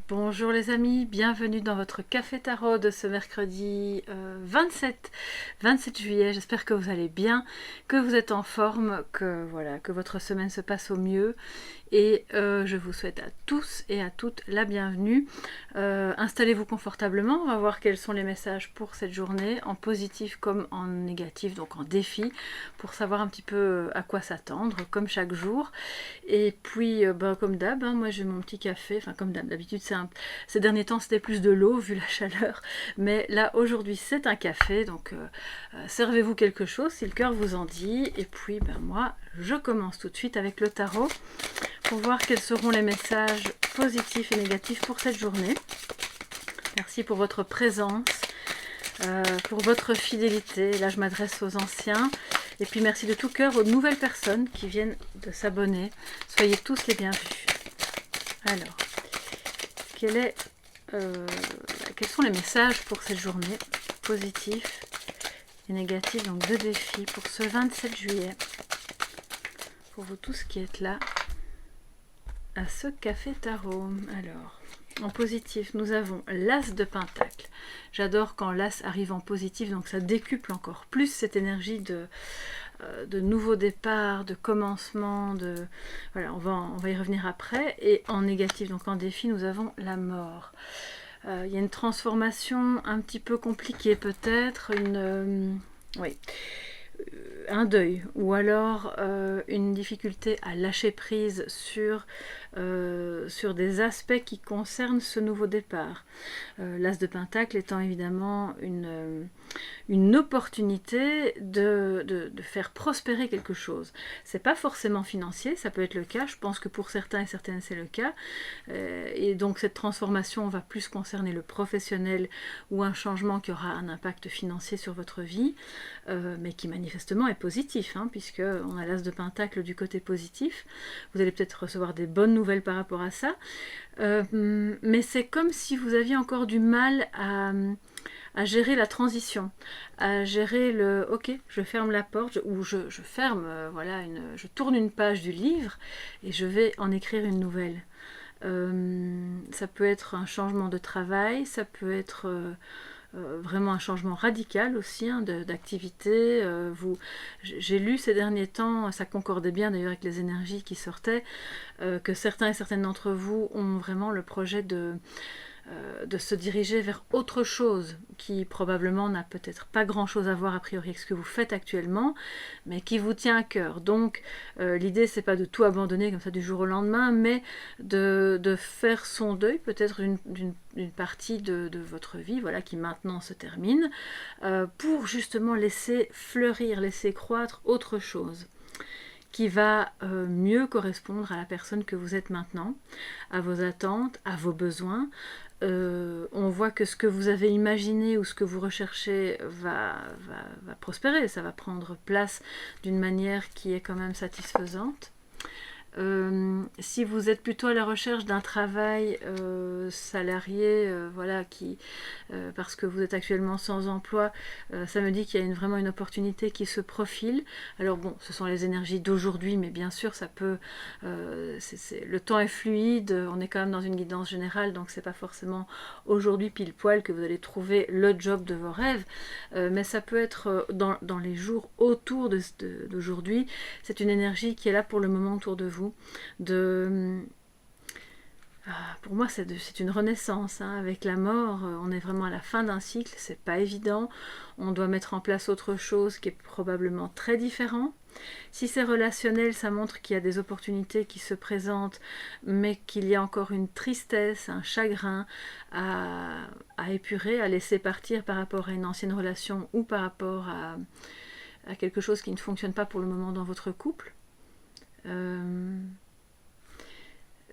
Bonjour les amis, bienvenue dans votre café tarot de ce mercredi 27 juillet. J'espère que vous allez bien, que vous êtes en forme, que votre semaine se passe au mieux. Et je vous souhaite à tous et à toutes la bienvenue. Installez-vous confortablement, on va voir quels sont les messages pour cette journée, en positif comme en négatif, donc en défi, pour savoir un petit peu à quoi s'attendre, comme chaque jour. Et puis, comme d'hab, moi j'ai mon petit café, enfin comme d'habitude, ces derniers temps c'était plus de l'eau vu la chaleur, mais là aujourd'hui c'est un café, donc servez-vous quelque chose si le cœur vous en dit. Et puis moi je commence tout de suite avec le tarot pour voir quels seront les messages positifs et négatifs pour cette journée. Merci pour votre présence, pour votre fidélité. Là je m'adresse aux anciens. Et puis merci de tout cœur aux nouvelles personnes qui viennent de s'abonner. Soyez tous les bienvenus. Alors, quels sont les messages pour cette journée, positifs et négatifs, donc deux défis pour ce 27 juillet. Pour vous tous qui êtes là, à ce café tarot. Alors, en positif, nous avons l'As de Pentacle. J'adore quand l'As arrive en positif, donc ça décuple encore plus cette énergie de nouveau départ, de commencement, voilà, on va y revenir après. Et en négatif, donc en défi, nous avons la mort. Il y a une transformation un petit peu compliquée peut-être, oui, un deuil, ou alors une difficulté à lâcher prise sur des aspects qui concernent ce nouveau départ. L'As de Pentacle étant évidemment une opportunité de faire prospérer quelque chose. C'est pas forcément financier, ça peut être le cas, je pense que pour certains et certaines c'est le cas, et donc cette transformation va plus concerner le professionnel ou un changement qui aura un impact financier sur votre vie, mais qui manifestement est positif, puisque on a l'As de Pentacle du côté positif. Vous allez peut-être recevoir des bonnes nouvelles par rapport à ça, mais c'est comme si vous aviez encore du mal à gérer la transition, à gérer le ok, je ferme la porte, ou je ferme, je tourne une page du livre et je vais en écrire une nouvelle. Ça peut être un changement de travail, ça peut être vraiment un changement radical aussi, d'activité. J'ai lu ces derniers temps, ça concordait bien d'ailleurs avec les énergies qui sortaient, que certains et certaines d'entre vous ont vraiment le projet de se diriger vers autre chose qui probablement n'a peut-être pas grand chose à voir a priori avec ce que vous faites actuellement, mais qui vous tient à cœur. Donc l'idée c'est pas de tout abandonner comme ça du jour au lendemain, mais de faire son deuil peut-être d'une partie de votre vie, voilà, qui maintenant se termine, pour justement laisser fleurir, laisser croître autre chose qui va mieux correspondre à la personne que vous êtes maintenant, à vos attentes, à vos besoins. On voit que ce que vous avez imaginé ou ce que vous recherchez va prospérer, ça va prendre place d'une manière qui est quand même satisfaisante. Si vous êtes plutôt à la recherche d'un travail salarié, parce que vous êtes actuellement sans emploi, ça me dit qu'il y a vraiment une opportunité qui se profile. Alors bon, ce sont les énergies d'aujourd'hui, mais bien sûr ça peut, le temps est fluide, on est quand même dans une guidance générale, donc c'est pas forcément aujourd'hui pile poil que vous allez trouver le job de vos rêves, mais ça peut être dans les jours autour d'aujourd'hui. C'est une énergie qui est là pour le moment autour de vous. Pour moi c'est une renaissance, avec la mort, on est vraiment à la fin d'un cycle, c'est pas évident, on doit mettre en place autre chose qui est probablement très différent. Si c'est relationnel, ça montre qu'il y a des opportunités qui se présentent, mais qu'il y a encore une tristesse, un chagrin à épurer, à laisser partir par rapport à une ancienne relation ou par rapport à quelque chose qui ne fonctionne pas pour le moment dans votre couple.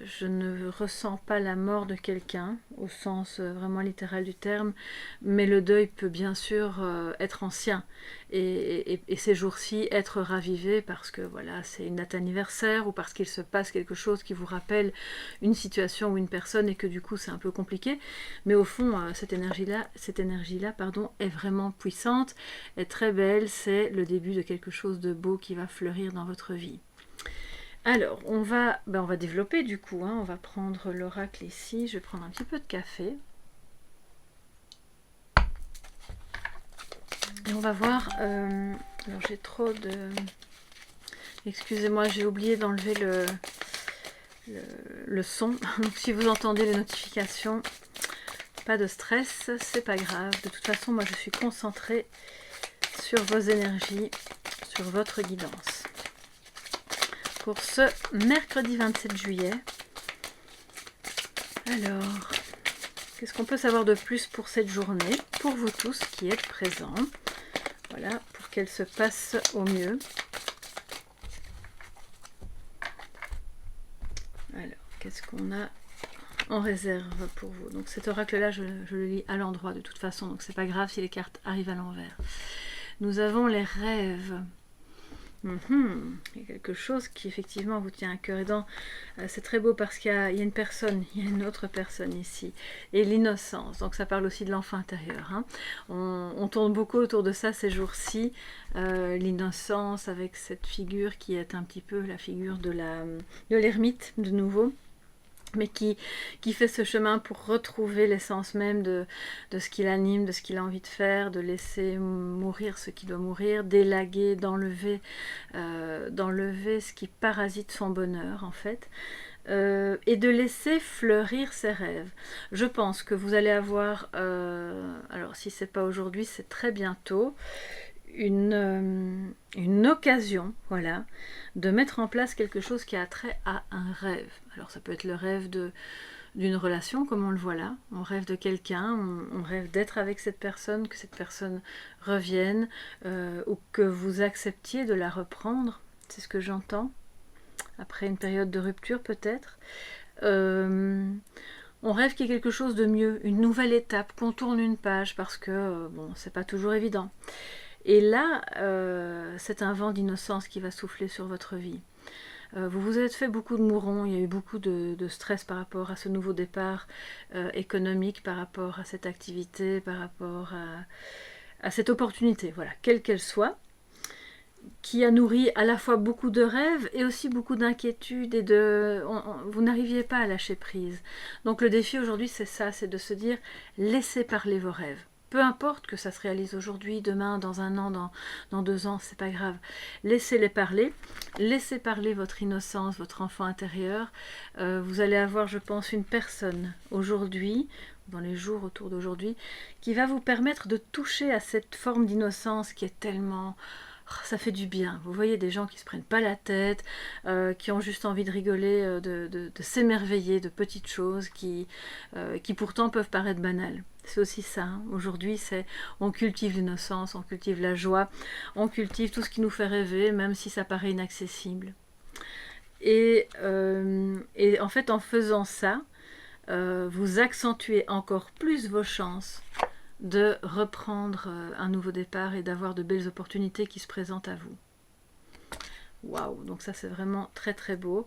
Je ne ressens pas la mort de quelqu'un au sens vraiment littéral du terme, mais le deuil peut bien sûr être ancien et ces jours-ci être ravivé parce que voilà, c'est une date anniversaire ou parce qu'il se passe quelque chose qui vous rappelle une situation ou une personne et que du coup c'est un peu compliqué, mais au fond cette énergie-là est vraiment puissante, est très belle, c'est le début de quelque chose de beau qui va fleurir dans votre vie. Alors, on va développer du coup, hein. On va prendre l'oracle ici. Je vais prendre un petit peu de café. Et on va voir... alors, j'ai trop de... Excusez-moi, j'ai oublié d'enlever le son. Donc, si vous entendez les notifications, pas de stress, c'est pas grave. De toute façon, moi, je suis concentrée sur vos énergies, sur votre guidance. Pour ce mercredi 27 juillet. Alors, qu'est-ce qu'on peut savoir de plus pour cette journée, pour vous tous qui êtes présents? Voilà, pour qu'elle se passe au mieux. Alors, qu'est-ce qu'on a en réserve pour vous? Donc cet oracle-là, je le lis à l'endroit de toute façon, donc c'est pas grave si les cartes arrivent à l'envers. Nous avons les rêves. Il y a quelque chose qui effectivement vous tient à cœur. Et c'est très beau parce qu'il y a une personne, il y a une autre personne ici. Et l'innocence, donc ça parle aussi de l'enfant intérieur. Hein. On tourne beaucoup autour de ça ces jours-ci. L'innocence avec cette figure qui est un petit peu la figure de l'ermite de nouveau. Mais qui fait ce chemin pour retrouver l'essence même de ce qui l'anime, de ce qu'il a envie de faire, de laisser mourir ce qui doit mourir, d'élaguer, d'enlever ce qui parasite son bonheur en fait, et de laisser fleurir ses rêves. Je pense que vous allez avoir, alors si c'est pas aujourd'hui, c'est très bientôt, une occasion, voilà, de mettre en place quelque chose qui a trait à un rêve. Alors ça peut être le rêve d'une relation, comme on le voit là. On rêve de quelqu'un, on rêve d'être avec cette personne, que cette personne revienne, ou que vous acceptiez de la reprendre. C'est ce que j'entends. Après une période de rupture peut-être. On rêve qu'il y ait quelque chose de mieux, une nouvelle étape, qu'on tourne une page, parce que, bon, c'est pas toujours évident. Et là, c'est un vent d'innocence qui va souffler sur votre vie. Vous vous êtes fait beaucoup de mourons, il y a eu beaucoup de stress par rapport à ce nouveau départ économique, par rapport à cette activité, par rapport à cette opportunité, voilà, quelle qu'elle soit, qui a nourri à la fois beaucoup de rêves et aussi beaucoup d'inquiétudes et vous n'arriviez pas à lâcher prise. Donc le défi aujourd'hui c'est ça, c'est de se dire laissez parler vos rêves. Peu importe que ça se réalise aujourd'hui, demain, dans un an, dans 2 ans, c'est pas grave. Laissez-les parler. Laissez parler votre innocence, votre enfant intérieur. Vous allez avoir, je pense, une personne aujourd'hui, dans les jours autour d'aujourd'hui, qui va vous permettre de toucher à cette forme d'innocence qui est tellement... ça fait du bien. Vous voyez des gens qui se prennent pas la tête, qui ont juste envie de rigoler, de s'émerveiller de petites choses qui pourtant peuvent paraître banales. C'est aussi ça. Hein. Aujourd'hui, on cultive l'innocence, on cultive la joie, on cultive tout ce qui nous fait rêver, même si ça paraît inaccessible. Et en fait, en faisant ça, vous accentuez encore plus vos chances de reprendre un nouveau départ et d'avoir de belles opportunités qui se présentent à vous. Waouh, donc ça c'est vraiment très très beau.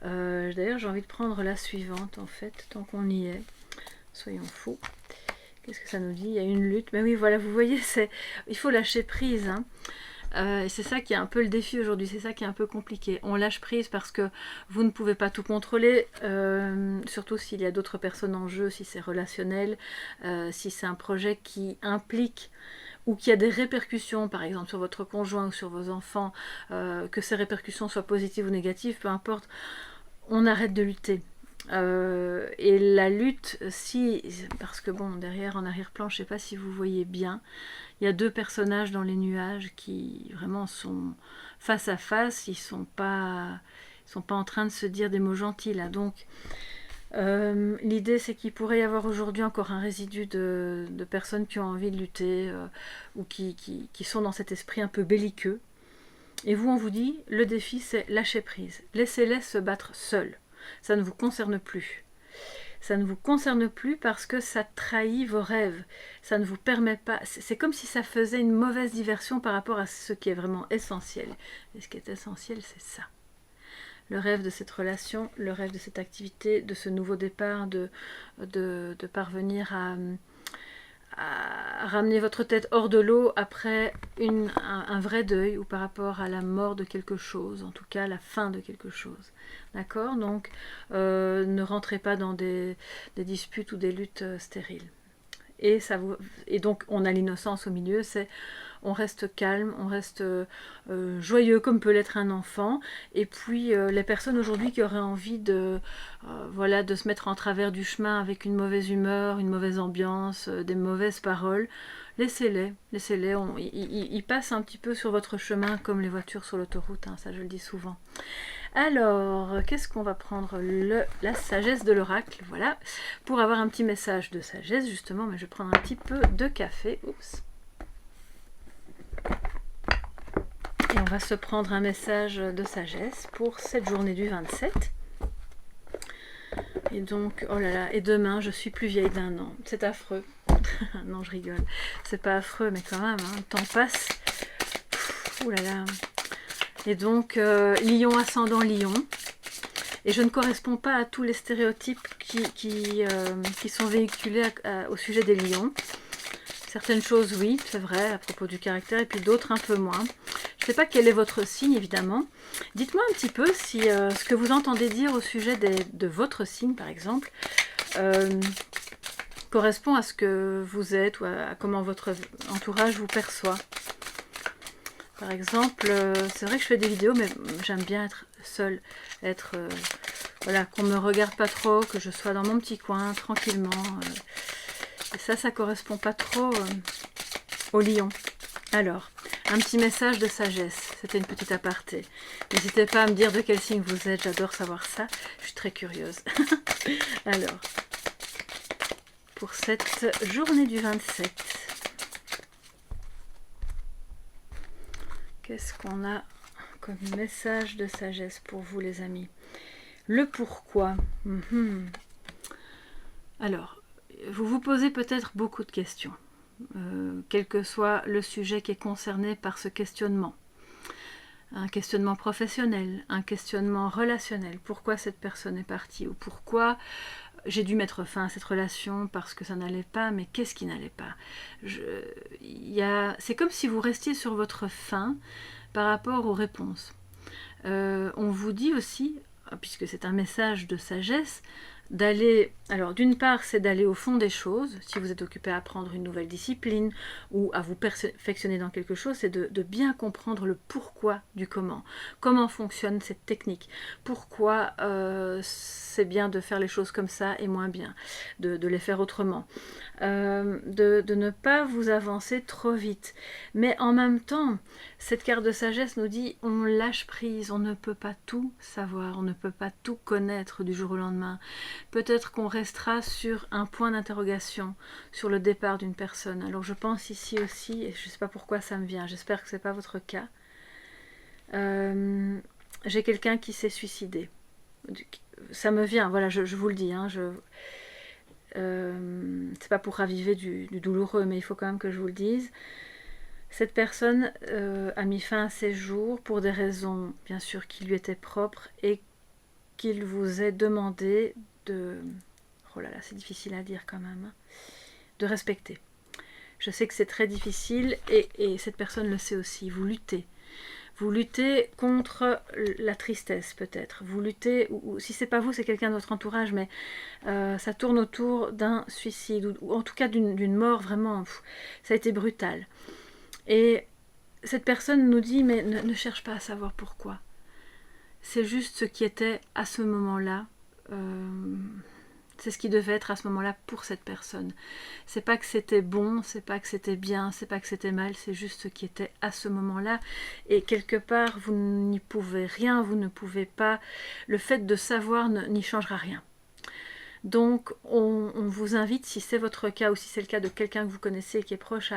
D'ailleurs j'ai envie de prendre la suivante en fait, tant qu'on y est. Soyons fous. Qu'est-ce que ça nous dit? Il y a une lutte. Mais oui, voilà, vous voyez, il faut lâcher prise. Hein. Et c'est ça qui est un peu le défi aujourd'hui, c'est ça qui est un peu compliqué. On lâche prise parce que vous ne pouvez pas tout contrôler, surtout s'il y a d'autres personnes en jeu, si c'est relationnel, si c'est un projet qui implique ou qui a des répercussions, par exemple sur votre conjoint ou sur vos enfants, que ces répercussions soient positives ou négatives, peu importe, on arrête de lutter. Et la lutte, parce que bon, derrière en arrière-plan, je ne sais pas si vous voyez bien, il y a 2 personnages dans les nuages qui vraiment sont face à face, ils sont pas en train de se dire des mots gentils là. Donc l'idée c'est qu'il pourrait y avoir aujourd'hui encore un résidu de personnes qui ont envie de lutter ou qui sont dans cet esprit un peu belliqueux. Et vous, on vous dit, le défi c'est lâcher prise, laissez-les se battre seuls. Ça ne vous concerne plus. Ça ne vous concerne plus parce que ça trahit vos rêves. Ça ne vous permet pas... C'est comme si ça faisait une mauvaise diversion par rapport à ce qui est vraiment essentiel. Et ce qui est essentiel, c'est ça. Le rêve de cette relation, le rêve de cette activité, de ce nouveau départ, de parvenir à ramener votre tête hors de l'eau après un vrai deuil ou par rapport à la mort de quelque chose, en tout cas la fin de quelque chose. D'accord? Donc ne rentrez pas dans des disputes ou des luttes stériles. Et donc on a l'innocence au milieu, c'est on reste calme, on reste joyeux comme peut l'être un enfant. Et puis les personnes aujourd'hui qui auraient envie voilà, de se mettre en travers du chemin avec une mauvaise humeur, une mauvaise ambiance, des mauvaises paroles, laissez-les, laissez-les. Ils passent un petit peu sur votre chemin comme les voitures sur l'autoroute, hein, ça je le dis souvent. Alors, qu'est-ce qu'on va prendre? La sagesse de l'oracle, voilà, pour avoir un petit message de sagesse, justement, mais je vais prendre un petit peu de café. Oups. Et on va se prendre un message de sagesse pour cette journée du 27. Et donc, oh là là, et demain, je suis plus vieille d'1 an. C'est affreux. Non, je rigole. C'est pas affreux, mais quand même, hein, le temps passe. Ouh là là. Et donc, Lion ascendant Lion. Et je ne corresponds pas à tous les stéréotypes qui sont véhiculés au sujet des lions. Certaines choses, oui, c'est vrai, à propos du caractère, et puis d'autres un peu moins. Je ne sais pas quel est votre signe, évidemment. Dites-moi un petit peu si ce que vous entendez dire au sujet de votre signe, par exemple, correspond à ce que vous êtes ou à comment votre entourage vous perçoit. Par exemple, c'est vrai que je fais des vidéos, mais j'aime bien être seule, voilà, qu'on ne me regarde pas trop, que je sois dans mon petit coin, tranquillement. Et ça correspond pas trop au lion. Alors, un petit message de sagesse, c'était une petite aparté. N'hésitez pas à me dire de quel signe vous êtes, j'adore savoir ça, je suis très curieuse. Alors, pour cette journée du 27, qu'est-ce qu'on a comme message de sagesse pour vous les amis? Le pourquoi. Alors, vous vous posez peut-être beaucoup de questions, quel que soit le sujet qui est concerné par ce questionnement. Un questionnement professionnel, un questionnement relationnel. Pourquoi cette personne est partie? Ou pourquoi j'ai dû mettre fin à cette relation parce que ça n'allait pas, mais qu'est-ce qui n'allait pas? C'est comme si vous restiez sur votre faim par rapport aux réponses. On vous dit aussi, puisque c'est un message de sagesse, d'aller, alors d'une part c'est d'aller au fond des choses, si vous êtes occupé à apprendre une nouvelle discipline ou à vous perfectionner dans quelque chose, c'est de bien comprendre le pourquoi du comment fonctionne cette technique, pourquoi c'est bien de faire les choses comme ça et moins bien, de les faire autrement, de ne pas vous avancer trop vite, mais en même temps cette carte de sagesse nous dit on lâche prise, on ne peut pas tout savoir, on ne peut pas tout connaître du jour au lendemain. Peut-être qu'on restera sur un point d'interrogation sur le départ d'une personne. Alors je pense ici aussi, et je ne sais pas pourquoi ça me vient, j'espère que ce n'est pas votre cas, j'ai quelqu'un qui s'est suicidé. Ça me vient, voilà, je vous le dis, hein, c'est pas pour raviver du douloureux, mais il faut quand même que je vous le dise. Cette personne a mis fin à ses jours pour des raisons bien sûr qui lui étaient propres et qu'il vous ait demandé oh là là, c'est difficile à dire quand même, hein, de respecter. Je sais que c'est très difficile et cette personne le sait aussi. Vous luttez contre la tristesse peut-être. Vous luttez, ou si c'est pas vous, c'est quelqu'un de votre entourage, mais ça tourne autour d'un suicide ou en tout cas d'une mort vraiment. Ça a été brutal. Et cette personne nous dit mais ne cherche pas à savoir pourquoi. C'est juste ce qui était à ce moment-là. C'est ce qui devait être à ce moment-là pour cette personne. C'est pas que c'était bon, c'est pas que c'était bien, c'est pas que c'était mal, c'est juste ce qui était à ce moment-là. Et quelque part, vous n'y pouvez rien, vous ne pouvez pas. Le fait de savoir n'y changera rien. Donc, on vous invite, si c'est votre cas ou si c'est le cas de quelqu'un que vous connaissez qui est proche,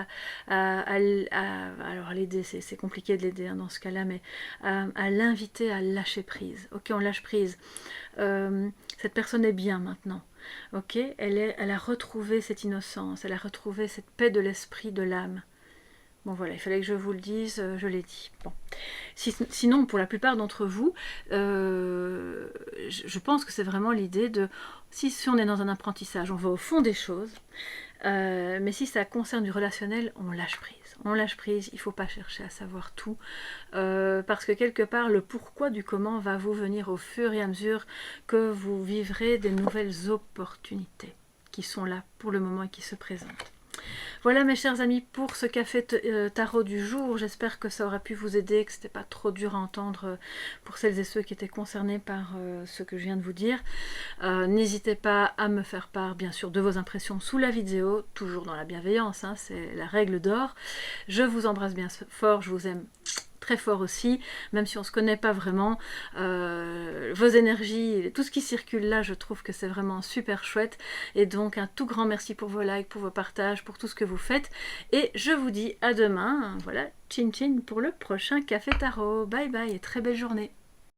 alors l'aider, c'est compliqué de l'aider hein, dans ce cas-là, mais à l'inviter à lâcher prise. Ok, on lâche prise. Cette personne est bien maintenant. Ok, elle a retrouvé cette innocence, elle a retrouvé cette paix de l'esprit, de l'âme. Bon voilà, il fallait que je vous le dise, je l'ai dit. Bon. Sinon, pour la plupart d'entre vous, je pense que c'est vraiment l'idée de, si on est dans un apprentissage, on va au fond des choses, Mais si ça concerne du relationnel, on lâche prise. On lâche prise, il ne faut pas chercher à savoir tout, parce que quelque part, le pourquoi du comment va vous venir au fur et à mesure que vous vivrez des nouvelles opportunités qui sont là pour le moment et qui se présentent. Voilà mes chers amis pour ce café tarot du jour. J'espère que ça aura pu vous aider, que ce n'était pas trop dur à entendre pour celles et ceux qui étaient concernés par ce que je viens de vous dire. N'hésitez pas à me faire part bien sûr de vos impressions sous la vidéo, toujours dans la bienveillance, hein, c'est la règle d'or. Je vous embrasse bien fort, je vous aime très fort aussi, même si on ne se connaît pas vraiment. Vos énergies, tout ce qui circule là, je trouve que c'est vraiment super chouette. Et donc un tout grand merci pour vos likes, pour vos partages, pour tout ce que vous faites. Et je vous dis à demain, voilà, chin chin pour le prochain Café Tarot. Bye bye et très belle journée.